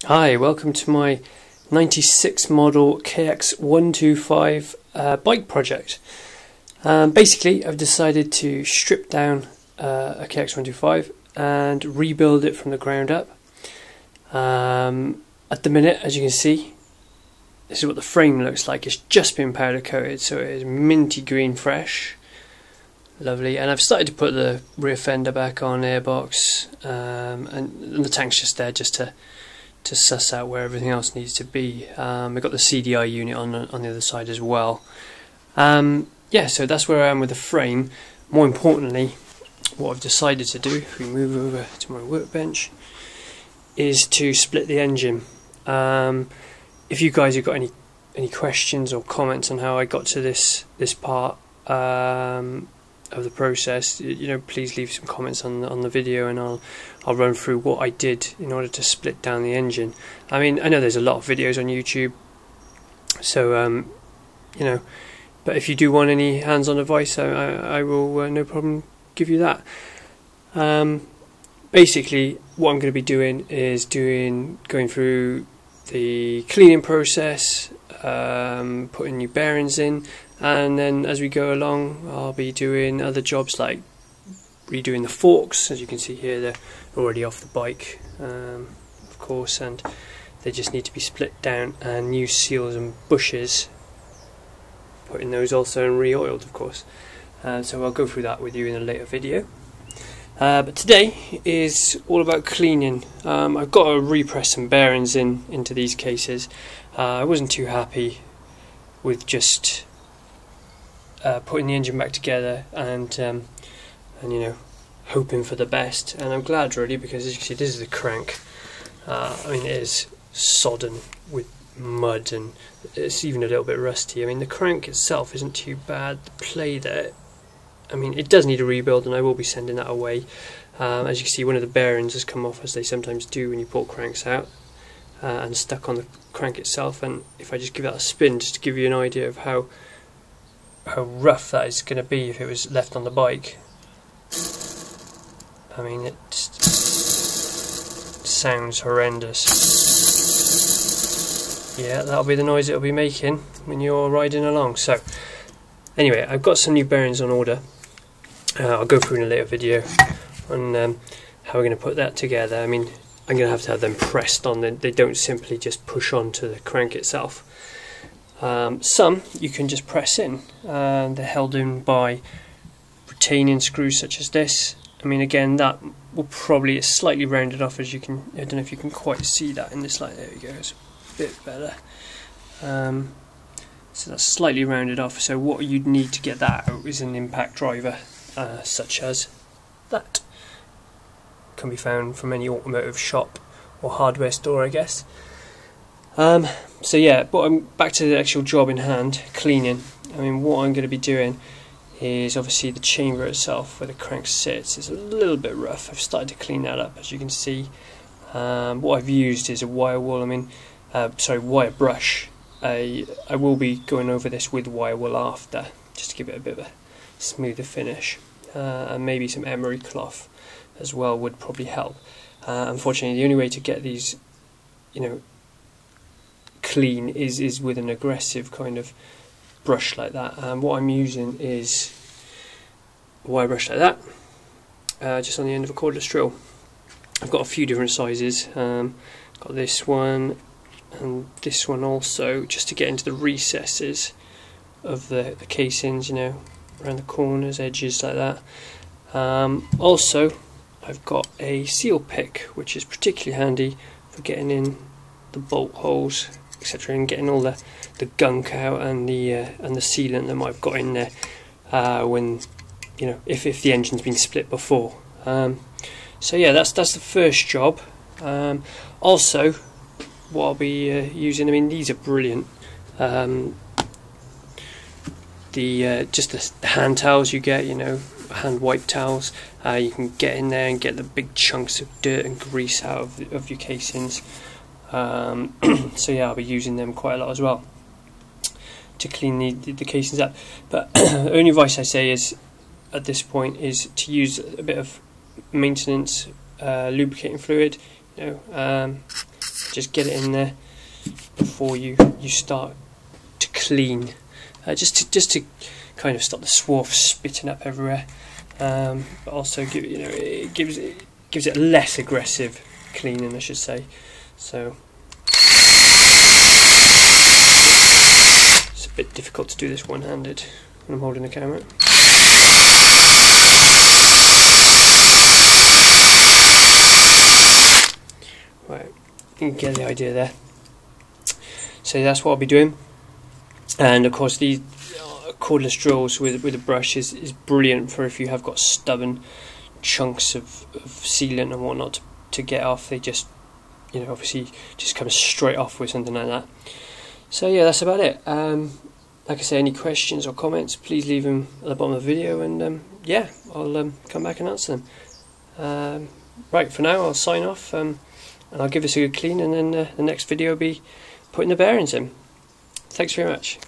Hi, welcome to my 96 model KX125 bike project. Basically, I've decided to strip down a KX125 and rebuild it from the ground up. At the minute, as you can see, this is what the frame looks like. It's just been powder coated, so it is minty green fresh. Lovely. And I've started to put the rear fender back on, airbox, and the tank's just there just to suss out where everything else needs to be. We've got the CDI unit on the other side as well. Yeah, so that's where I am with the frame. More importantly, what I've decided to do, if we move over to my workbench, is to split the engine. If you guys have got any questions or comments on how I got to this part of the process, please leave some comments on the video, and I'll run through what I did in order to split down the engine. I mean, I know there's a lot of videos on YouTube, so but if you do want any hands-on advice, I will no problem give you that. Basically, what I'm going to be doing is going through the cleaning process, putting new bearings in, and then as we go along I'll be doing other jobs like redoing the forks. As you can see here, they're already off the bike, of course, and they just need to be split down, and new seals and bushes, putting those also and re-oiled, of course. So I'll go through that with you in a later video. But today is all about cleaning. I've got to repress some bearings into these cases. I wasn't too happy with just putting the engine back together and hoping for the best. And I'm glad, really, because as you can see, this is the crank. I mean, it is sodden with mud, and it's even a little bit rusty. I mean, the crank itself isn't too bad. The play there, I mean, it does need a rebuild, and I will be sending that away. As you can see, one of the bearings has come off, as they sometimes do when you pull cranks out, and stuck on the crank itself. And if I just give that a spin, just to give you an idea of how rough that is going to be if it was left on the bike. I mean, it just sounds horrendous. Yeah, that'll be the noise it'll be making when you're riding along. So anyway, I've got some new bearings on order. I'll go through in a later video on how we're going to put that together. I mean, I'm going to have them pressed on. They don't simply just push onto the crank itself. Some you can just press in. They're held in by retaining screws such as this. I mean, again, that will probably slightly rounded off, as you can. I don't know if you can quite see that in this light. There we go. It's a bit better. So that's slightly rounded off. So what you'd need to get that out is an impact driver, such as that. Can be found from any automotive shop or hardware store, I guess. So yeah, but I'm back to the actual job in hand, cleaning. I mean, what I'm going to be doing is obviously the chamber itself, where the crank sits. It's a little bit rough. I've started to clean that up, as you can see. What I've used is a wire wool. Wire brush. I will be going over this with wire wool after, just to give it a bit of a smoother finish, and maybe some emery cloth as well would probably help. Unfortunately, the only way to get these, clean is with an aggressive kind of brush like that. And what I'm using is a wire brush like that, just on the end of a cordless drill. I've got a few different sizes. Got this one and this one also, just to get into the recesses of the casings, around the corners, edges like that. Also, I've got a seal pick, which is particularly handy for getting in the bolt holes, etc., and getting all the gunk out and the sealant that might have got in there when if the engine's been split before. So yeah, that's the first job. Also, what I'll be using, I mean, these are brilliant. Just the hand towels you get, hand wipe towels. You can get in there and get the big chunks of dirt and grease out of your casings. So yeah, I'll be using them quite a lot as well to clean the casings up. But the only advice I say is, at this point, is to use a bit of maintenance lubricating fluid. just get it in there before you start to clean, just to kind of stop the swarf spitting up everywhere, but also it gives it less aggressive cleaning, I should say. So it's a bit difficult to do this one-handed when I'm holding the camera. Right, you can get the idea there. So that's what I'll be doing. And of course these cordless drills with a brush is brilliant for if you have got stubborn chunks of sealant and whatnot to get off. They just, obviously just come straight off with something like that. So yeah, that's about it. Like I say, any questions or comments, please leave them at the bottom of the video, and yeah, I'll come back and answer them. Right, for now I'll sign off, and I'll give this a good clean, and then the next video will be putting the bearings in. Thanks very much.